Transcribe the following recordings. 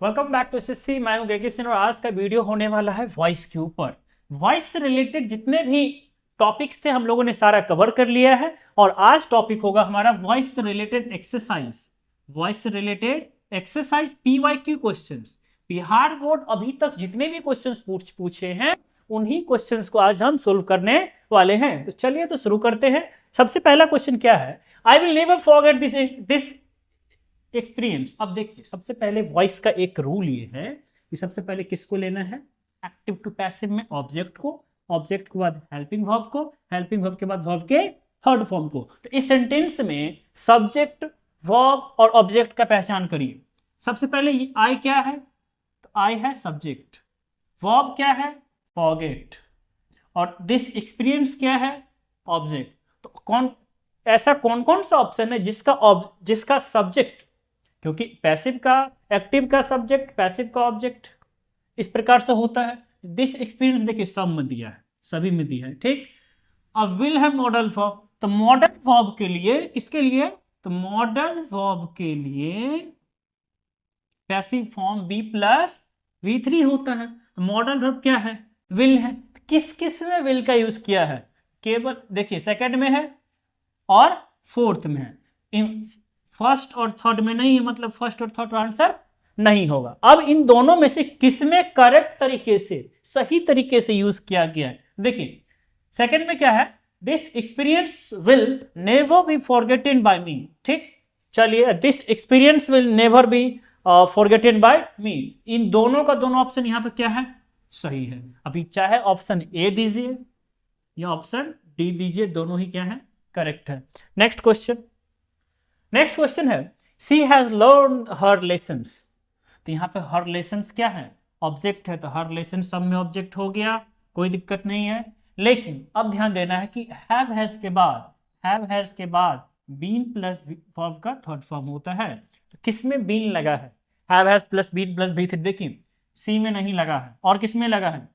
Welcome back to SSC. मैं हूं गेके सिंह और आज का वीडियो होने वाला है वॉइस के ऊपर। वॉइस से रिलेटेड जितने भी टॉपिक्स थे हम लोगों ने सारा कवर कर लिया है और आज टॉपिक होगा हमारा वॉइस से रिलेटेड एक्सरसाइज। वॉइस से related exercise PYQ questions. Bihar board अभी तक जितने भी क्वेश्चंस पूछे हैं उन्हीं क्वेश्चंस को आज हम सोल्व करने वाले हैं। तो चलिए तो शुरू करते हैं। सबसे पहला क्वेश्चन क्या है? I will never forget this experience. अब देखिए सबसे पहले वॉइस का एक रूल ये है कि सबसे पहले किसको लेना है? एक्टिव टू पैसिव में ऑब्जेक्ट को, ऑब्जेक्ट के बाद हेल्पिंग वर्ब को, हेल्पिंग वर्ब के बाद वर्ब के थर्ड फॉर्म को। तो इस सेंटेंस में सब्जेक्ट, वर्ब और ऑब्जेक्ट का पहचान करिए। सबसे पहले आई क्या है? तो आई है सब्जेक्ट। वर्ब क्या है? फॉरगेट। और दिस एक्सपीरियंस क्या है? ऑब्जेक्ट। तो ऐसा कौन कौन सा ऑप्शन है जिसका सब्जेक्ट, क्योंकि पैसिव का एक्टिव का सब्जेक्ट, पैसिव का ऑब्जेक्ट, इस प्रकार से होता है। दिस एक्सपीरियंस देखिए सब में दिया है, सभी में दिया है, ठीक। अब विल है मॉडल वर्ब। तो मॉडल वर्ब के लिए, किसके लिए? तो मॉडल वर्ब के लिए passive form B plus V3 होता है। तो मॉडल वर्ब क्या है? विल है। किस किस में विल का यूज किया है? केवल देखिए सेकंड में है और फोर्थ में है। फर्स्ट और थर्ड में नहीं है, मतलब फर्स्ट और थर्ड आंसर नहीं होगा। अब इन दोनों में से किसमें करेक्ट तरीके से, सही तरीके से यूज किया गया है? देखिए सेकंड में क्या है? This experience will never be forgotten by me. ठीक, चलिए this experience will never be forgotten by me. इन दोनों का दोनों ऑप्शन यहां पे क्या है? सही है। अभी चाहे ऑप्शन ए दीजिए या ऑप्शन डी दीजिए, दोनों ही क्या है? करेक्ट है। नेक्स्ट क्वेश्चन है she has learn her lessons. तो यहाँ पे हर लेसन्स क्या है? ऑब्जेक्ट है, तो हर लेसन सब में ऑब्जेक्ट हो गया, कोई दिक्कत नहीं है। लेकिन अब ध्यान देना है कि हैव हैज के बाद बीन प्लस वर्ब का थर्ड फॉर्म होता है। तो किसमें बीन लगा है? Have has plus been plus B three. देखिए सी में नहीं लगा है, और किसमें लगा है?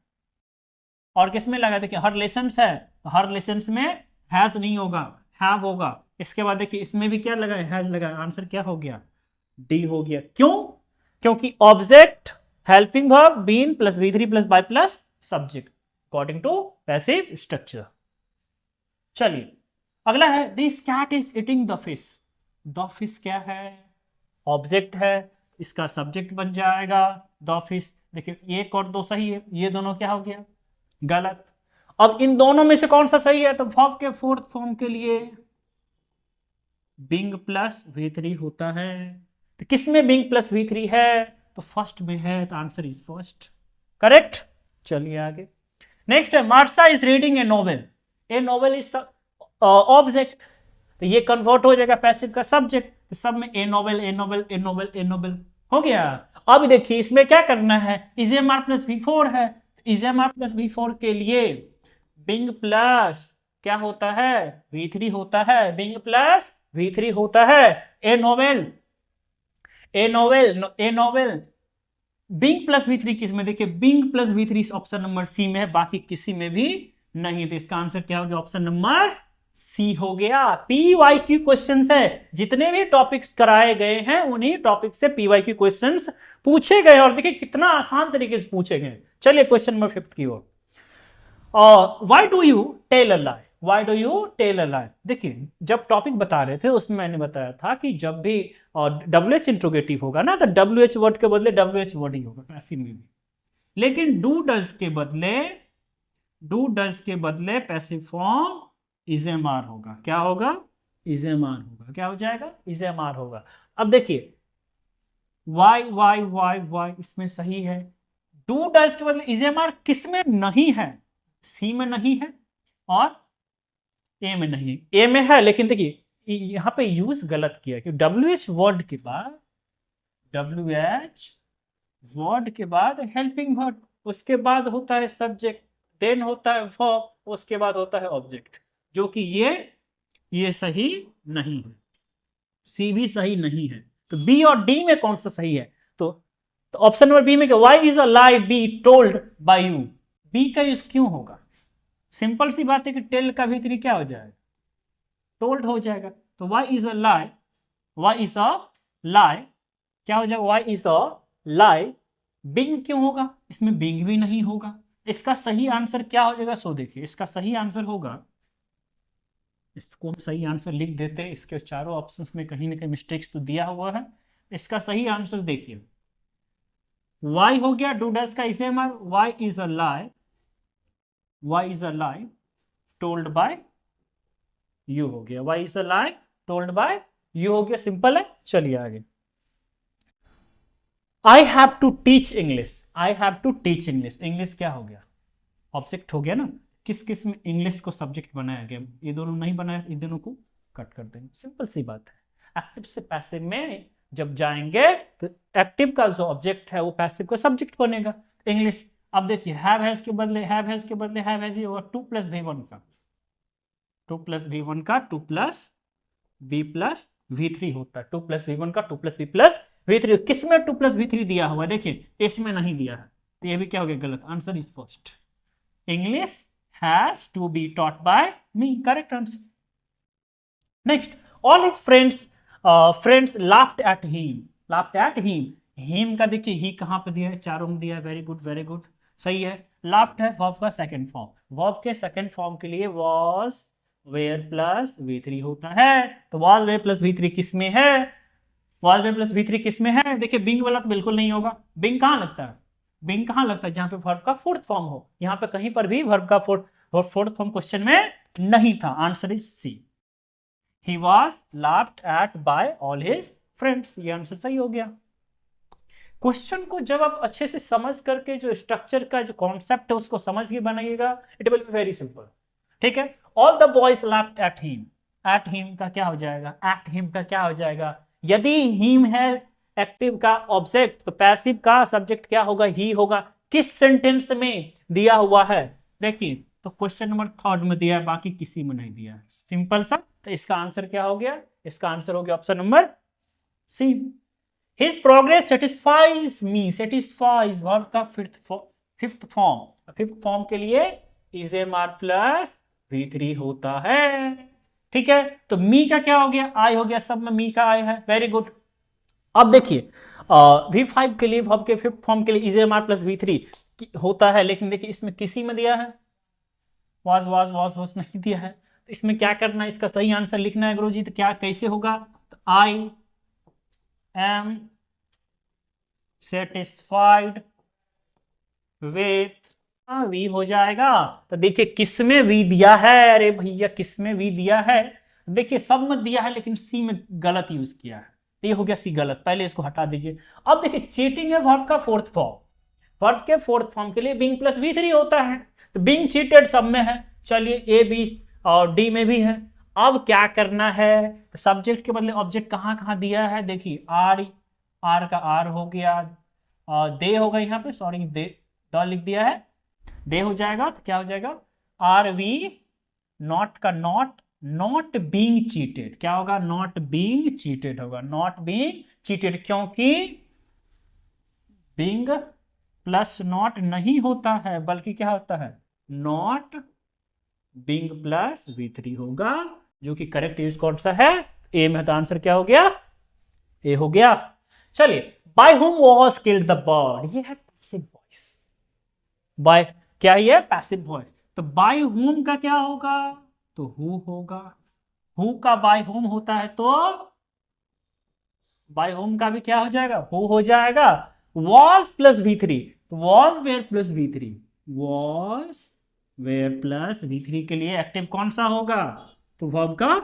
और किसमें लगा है? देखिए हर लेसन्स है, हर लेसन्स में हैज नहीं होगा, हैव होगा। इसके बाद देखिए इसमें भी क्या लगा है? हैज लगा है। आंसर क्या हो गया? डी हो गया। क्यों? क्योंकि object, helping verb, been plus V3 plus by plus subject according to passive structure. चलिए अगला है this cat is eating the fish. The fish क्या है? ऑब्जेक्ट है, इसका सब्जेक्ट बन जाएगा द फिश। देखिए एक और दो सही है, ये दोनों क्या हो गया? गलत। अब इन दोनों में से कौन सा सही है? तो वर्ब के फोर्थ फॉर्म के लिए बिंग प्लस V3 होता है। तो किसमें बिंग प्लस V3 है? तो फर्स्ट में है, तो आंसर इज फर्स्ट, करेक्ट। चलिए आगे। नेक्स्ट है Marsa is reading A novel. A novel is object, तो ये कन्वर्ट हो जाएगा पैसिव का सब्जेक्ट। तो सब में ए नोवेल ए नोवेल ए नोवेल ए नोवेल हो गया। अब देखिए इसमें क्या करना है? Is M R plus V4 है, is M R plus V4 के लिए बिंग प्लस क्या होता है? V3 होता है। बिंग प्लस V3 होता है। ए नोवेल बिंग प्लस V3 किस में? देखिए being plus V3 option number C में है, बाकी किसी में भी नहीं। तो इसका आंसर क्या हो गया? ऑप्शन नंबर सी हो गया। PYQ क्वेश्चंस है, जितने भी टॉपिक्स कराए गए हैं उन्हीं टॉपिक से PYQ क्वेश्चंस पूछे गए और देखिए कितना आसान तरीके से पूछे गए। चलिए क्वेश्चन नंबर 5 की ओर। Why do you tell a lie? Why do you tell a lie? देखिए जब टॉपिक बता रहे थे उसमें मैंने बताया था कि जब भी WH इंट्रोगेटिव होगा ना, तो WH वर्ड के बदले WH वर्ड ही होगा पैसिव में भी। लेकिन डू डज के बदले पैसिव फॉर्म इजेमार होगा। क्या होगा? इजेमार होगा। क्या हो जाएगा? इजेमार होगा। अब देखिए वाई इसमें सही है। डू डज के बदले इजेमार किसमें नहीं है? सी में नहीं है और ए में नहीं है। ए में है लेकिन देखिए यहां पे यूज गलत किया कि WH वर्ड के बाद हेल्पिंग वर्ड, उसके बाद होता है सब्जेक्ट, देन होता है वर्ब, उसके बाद होता है ऑब्जेक्ट, जो कि ये सही नहीं है। सी भी सही नहीं है। तो बी और डी में कौन सा सही है? तो ऑप्शन नंबर बी में क्या? Why is a lie be told by you. B का यूज क्यों होगा? सिंपल सी बात है कि टेल का V3 क्या हो जाएगा? टोल्ड हो जाएगा। तो व्हाई इज अ लाई क्या हो जाएगा? Why is a lie, being क्यों होगा, इसमें बिंग भी नहीं होगा। इसका सही आंसर क्या हो जाएगा, सो देखिए इसका सही आंसर होगा, इसको हम सही आंसर लिख देते हैं, इसके चारों ऑप्शंस में कहीं ना कहीं मिस्टेक्स तो दिया हुआ है। इसका सही आंसर देखिए, y हो गया डू डस का इसे मार, y is a lie, y is a lie told by you हो गया, y is a lie told by you हो गया, सिंपल है। चलिए आगे, I have to teach English, I have to teach English, English क्या हो गया, ऑब्जेक्ट हो गया ना, किस किस में इंग्लिश को सब्जेक्ट बनाया गया, ये दोनों नहीं बनाया, इन दोनों को कट कर देंगे, सिंपल सी बात है। एक्टिव से पैसिव में जब जाएंगे तो एक्टिव का जो ऑब्जेक्ट है वो पैसिव का सब्जेक्ट बनेगा, इंग्लिश। अब देखिए हैव हैज के बदले हैव हैज के बदले हैव हैज ही होगा, 2 + v1 का 2 + v1 का 2 + v+v3 होता है, 2 + v1 का 2 + v+v3, किसमें 2 + v3 दिया हुआ है, देखिए इसमें नहीं दिया है, तो ये भी क्या हो गया गलत, answer is first, English has to be taught by me, correct answer. Next, all his friends laughed at him, laughed at him का देखिए ही कहां पे दिया है, चारों में दिया है, वेरी गुड वेरी गुड, सही है। लाफ्ड है वर्ब का सेकंड फॉर्म, वर्ब के सेकंड फॉर्म के लिए was where plus v3 होता है, तो was where plus v3 किस में है, was where plus v3 किस में है, देखिए बिंग वाला तो बिल्कुल नहीं होगा, बिंग कहां लगता है, बिंग कहां लगता है, जहां पे वर्ब का फोर्थ फॉर्म हो, यहां पे कहीं पर भी वर्ब का फोर्थ फॉर्म क्वेश्चन में नहीं था, answer is C, he was laughed at by all his friends, ये आंसर सही हो गया। क्वेश्चन को जब आप अच्छे से समझ करके जो स्ट्रक्चर का जो कॉन्सेप्ट है उसको समझ के बनाइएगा, it will be very simple, ठीक है। All the boys laughed at him, at him का क्या हो जाएगा, at him का क्या हो जाएगा, यदि him है एक्टिव का ऑब्जेक्ट तो पैसिव का सब्जेक्ट क्या होगा, ही होगा, किस सेंटेंस में दिया हुआ है, देखिए तो क्वेश्चन नंबर 3 में दिया है, बाकी किसी में नहीं दिया है, सिंपल सा, तो इसका आंसर क्या हो गया, इसका आंसर हो गया option number C. His progress satisfies me, satisfies verb का फिफ्थ फॉर्म के लिए is M R plus v3 होता है, ठीक है। तो मी का क्या हो गया, आई हो गया, सब में मी का आई है, वेरी गुड। अब देखिए v5 के लिए वर्ब के फिफ्थ फॉर्म के लिए is M R plus v3 होता है, लेकिन देखिए इसमें किसी में दिया है, was नहीं दिया है, तो इसमें क्या करना है, इसका सही आंसर लिखना है गुरुजी, तो क्या कैसे होगा, तो I am satisfied with we हो जाएगा, तो देखिए किसमें वी दिया है, अरे भैया किसमें वी दिया है, देखिए सब में दिया है लेकिन सी में गलत यूज किया है, तो ये हो गया सी गलत, पहले इसको हटा दीजिए। अब देखिए चीटिंग है वर्ब का फोर्थ फॉर्म, वर्ब के फोर्थ फॉर्म के लिए बिंग प्लस v3 होता है, तो बिंग चीटेड सब में है, चलिए ए बी और डी में भी है। अब क्या करना है, तो सब्जेक्ट के बदले ऑब्जेक्ट कहां कहां दिया है, देखिए आर का आर हो गया, दे होगा यहाँ पे, सॉरी दे द लिख दिया है, दे हो जाएगा, तो क्या हो जाएगा आर वी, नॉट का नॉट बीइंग चीटेड, क्या होगा नॉट बीइंग चीटेड होगा, नॉट बीइंग चीटेड, क्योंकि बीइंग प्लस नॉट नहीं होता है, बल्कि क्या होता है नॉट बिंग प्लस v3 होगा, जो कि करेक्ट यूज कौन सा है, ए में, तो आंसर क्या हो गया, ए हो गया। चलिए, by whom was killed the bird, ये है पैसिव वॉइस, बाय क्या ये पैसिव वॉइस, तो बाय हुम का क्या होगा, तो हु होगा, हु का बाय हुम होता है, तो बाय होम का भी क्या हो जाएगा, हु हो जाएगा। वॉज प्लस v3, तो was were plus v3, was were plus v3 के लिए एक्टिव कौन सा होगा, तो वर्ब का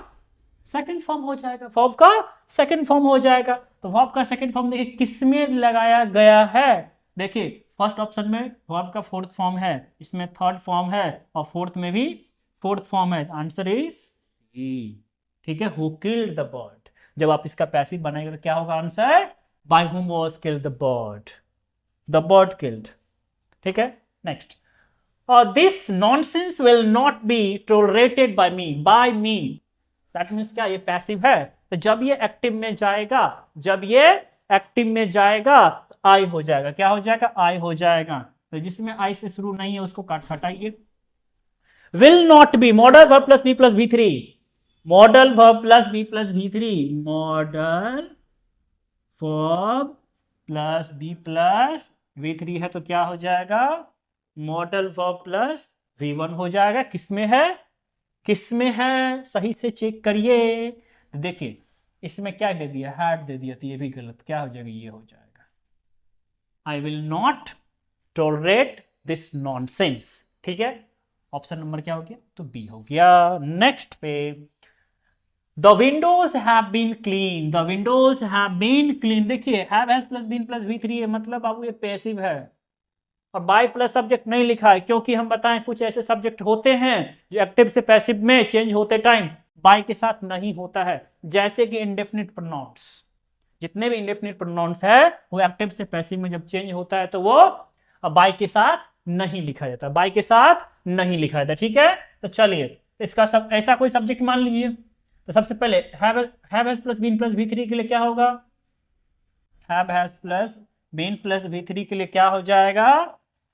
सेकंड फॉर्म हो जाएगा, वर्ब का सेकंड फॉर्म हो जाएगा। तो वर्ब का सेकंड फॉर्म देखिए किसमें लगाया गया है, देखिए फर्स्ट ऑप्शन में वर्ब का फोर्थ फॉर्म है, इसमें थर्ड फॉर्म है, और फोर्थ में भी फोर्थ फॉर्म है, आंसर इज सी, ठीक है। हु किल्ड द बर्ड, जब आप इसका पैसिव बनाएंगे तो क्या होगा answer, by whom was killed the bird killed, ठीक है। Next, this nonsense will not be tolerated by me, that means क्या, ये पैसिव है, तो जब ये एक्टिव में जाएगा, जब ये एक्टिव में जाएगा तो आई हो जाएगा, क्या हो जाएगा, आई हो जाएगा, तो जिसमें आई से शुरू नहीं है उसको काट हटाइए। Will not be, modal verb plus be plus v3, modal verb plus be plus v3, modal verb plus be plus V3 है तो क्या हो जाएगा, मॉडल वर्ब प्लस V1 हो जाएगा। किसमें है, किसमें है, सही से चेक करिए। तो देखिए इसमें क्या दे दिया, हैड दे दिया, तो ये भी गलत, क्या हो जाएगा, ये हो जाएगा। I will not tolerate this nonsense, ठीक है। ऑप्शन नंबर क्या हो गया, तो बी हो गया। नेक्स्ट पे, the windows have been clean, the windows have been clean. देखिए have has plus been plus V3 है, मतलब अब ये पैसिव है और बाय प्लस सब्जेक्ट नहीं लिखा है, क्योंकि हम बताएं कुछ ऐसे सब्जेक्ट होते हैं जो एक्टिव से पैसिव में चेंज होते टाइम बाय के साथ नहीं होता है, जैसे कि इंडेफिनिट प्रोनाउंस। जितने भी इंडेफिनिट प्रोनाउंस है वो एक्टिव से पैसिव में जब चेंज होता है तो वो बाय के साथ नहीं लिखा जाता, बाय के साथ नहीं लिखा जाता, ठीक है। तो चलिए इसका सब ऐसा कोई सब्जेक्ट मान लीजिए, तो सबसे पहले have has plus been plus V3 के लिए क्या होगा, have has plus been plus V3 के लिए क्या हो जाएगा,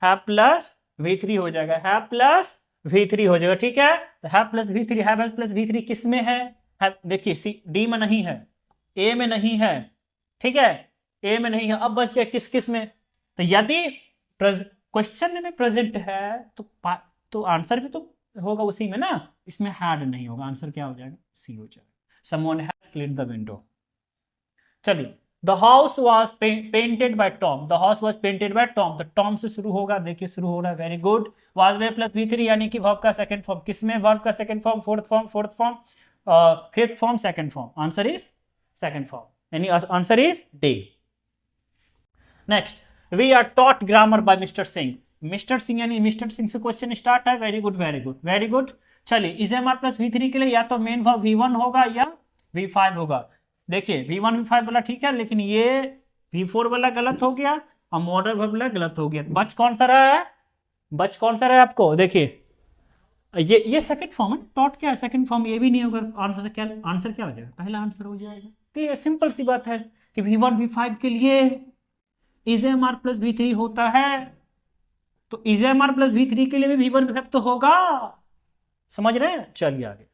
हैव प्लस V3 हो जाएगा, हैव प्लस V3 हो जाएगा, ठीक है। तो have plus V3, have has plus V3 किस में है, देखिए सी डी में नहीं है, ए में नहीं है, ठीक है, ए में नहीं है। अब बच गया किस किस में, तो यदि क्वेश्चन में प्रेजेंट है तो आंसर भी तो होगा उसी में ना, इसमें हैड नहीं होगा, आंसर क्या हो जाएगा, सी हो जाएगा। Someone has cleaned the window. चलिए, the house was painted by Tom, the house was painted by Tom, तो टॉम से शुरू होगा, देखिए शुरू हो रहा है, very good. Was were plus V3 यानी कि वर्ब का सेकंड फॉर्म, किसमें, वर्ब का second form, fourth form, fifth form, second form, answer is second form, यानी answer is D. Next, we are taught grammar by mister Singh, mister Singh यानी mister Singh से question start है, very good very good very good. चलिए इजेएमआर plus V3 के लिए या तो main verb V1 होगा या V5 होगा। देखिए V1 V5 वाला ठीक है, लेकिन ये V4 वाला गलत हो गया और मॉडल वर्ब वाला गलत हो गया। बच कौन सा रहा है, बच कौन सा रहा है आपको, देखिए ये सेकंड फॉर्म है, टॉट क्या है, सेकंड फॉर्म, ये भी नहीं होगा, आंसर क्या, आंसर क्या हो जाएगा, पहला आंसर हो जाएगा। क्लियर, सिंपल सी बात है कि V1 V5 के लिए इजेएमआर प्लस V3 होता है, तो इजेएमआर प्लस V3 के लिए भी V1 V5 तो होगा, समझ रहे हैं। चलिए आगे,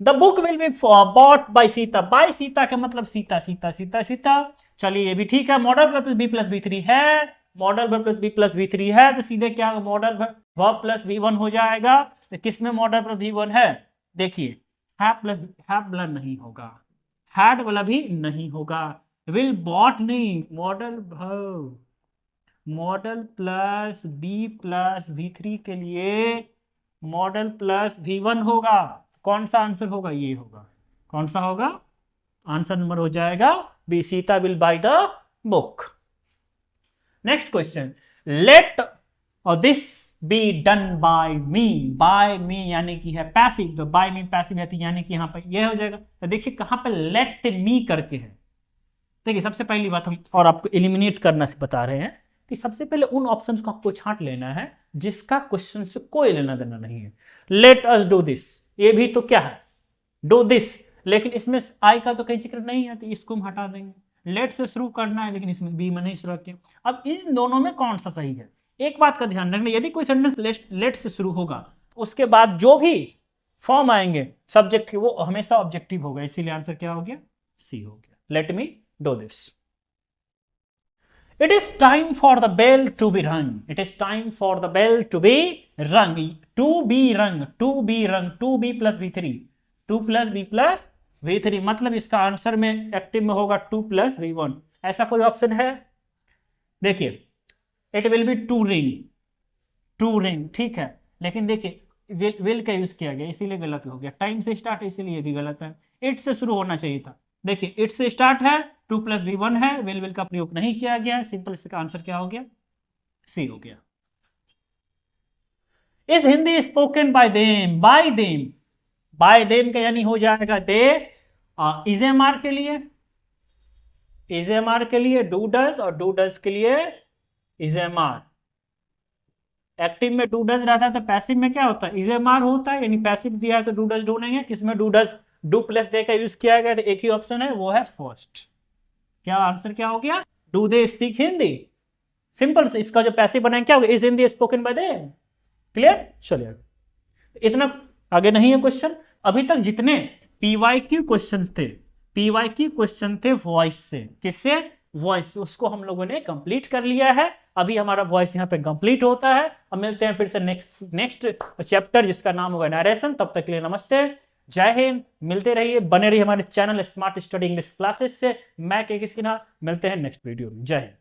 the book will be bought by Sita, by Sita का मतलब सीता सीता सीता सीता। चलिए ये भी ठीक है, model verb B plus V3 है, model verb plus be plus V3 है, तो सीधे क्या मॉडल वर्ब प्लस V1 हो जाएगा। तो किसमें मॉडल वर्ब V1 है, देखिए हैव प्लस हैव वाला नहीं होगा, हैड वाला भी नहीं होगा, विल बॉट नहीं, model verb, model plus be plus V3 के लिए मॉडल प्लस V1 होगा। कौन सा आंसर होगा, ये होगा, कौन सा होगा, आंसर नंबर हो जाएगा B, Sita will buy the book. Next question, let this be done by me, by me यानी कि है पैसिव, तो बाय मी पैसिव है, यानी कि यहाँ पर यह हो जाएगा। तो देखिए कहां पे लेट मी करके है, देखिए सबसे पहली बात हम और आपको एलिमिनेट करना से बता रहे हैं कि सबसे पहले उन ऑप्शंस को आपको छांट लेना है जिसका क्वेश्चन से कोई लेना देना नहीं है। लेट अस डू दिस, ये भी तो क्या है, डू दिस, लेकिन इसमें आई का तो कहीं जिक्र नहीं है, तो इसको हम हटा देंगे। लेट से शुरू करना है, लेकिन इसमें बी में नहीं शुरू किया। अब इन दोनों में कौन सा सही है, एक बात का ध्यान रखना, यदि कोई सेंटेंस लेट से शुरू होगा तो उसके बाद जो भी फॉर्म आएंगे सब्जेक्ट के वो हमेशा ऑब्जेक्टिव होगा, इसीलिए आंसर क्या हो गया, सी हो गया। Let me do this. It is time for the bell to be rung. It is time for the bell to be rung. To be rung. To be rung. To be plus V3. 2 plus B plus V3, मतलब इसका answer में active में होगा 2 plus V1। ऐसा कोई option है, देखिए it will be to ring, to ring, ठीक है, लेकिन देखिए विल का यूज किया गया इसीलिए गलत हो गया। टाइम से स्टार्ट इसीलिए भी गलत है, इट से शुरू होना चाहिए था। देखिए इट से स्टार्ट है, 2 plus V1 है, विल का प्रयोग नहीं किया गया, सिंपल इसका आंसर क्या हो गया, सी हो गया। Is Hindi spoken by them, bye them, bye them का यानी हो जाएगा दे। इजेएमआर के लिए, इजेएमआर के लिए डू डज और डू डज के लिए इजेएमआर। एक्टिव में डू डज रहता है तो पैसिव में क्या होता है, इजेएमआर होता है, यानी पैसिव दिया है तो डू डज डू नहीं है, किसमें डू डज डू प्लस दे का यूज किया गया, तो एक ही ऑप्शन है वो है फर्स्ट। क्या आंसर क्या हो गया, do they speak Hindi. Simple, इसका जो पैसिव बनाए क्या होगा, is Hindi spoken by they. Clear, चलिए इतना आगे नहीं है क्वेश्चन। अभी तक जितने पीवाईक्यू क्वेश्चन थे, पीवाईक्यू क्वेश्चन थे वॉइस से, किससे, वॉइस, उसको हम लोगों ने कंप्लीट कर लिया है। अभी हमारा वॉइस यहाँ पे कंप्लीट होता है। अब मिलते हैं फिर से नेक्स्ट चैप्टर जिसका नाम होगा नरेशन। तब तक के लिए नमस्ते, जय हिंद। मिलते रहिए, बने रहिए हमारे channel smart study English classes से। मैं के सिन्हा, मिलते हैं नेक्स्ट वीडियो में। जय हिंद।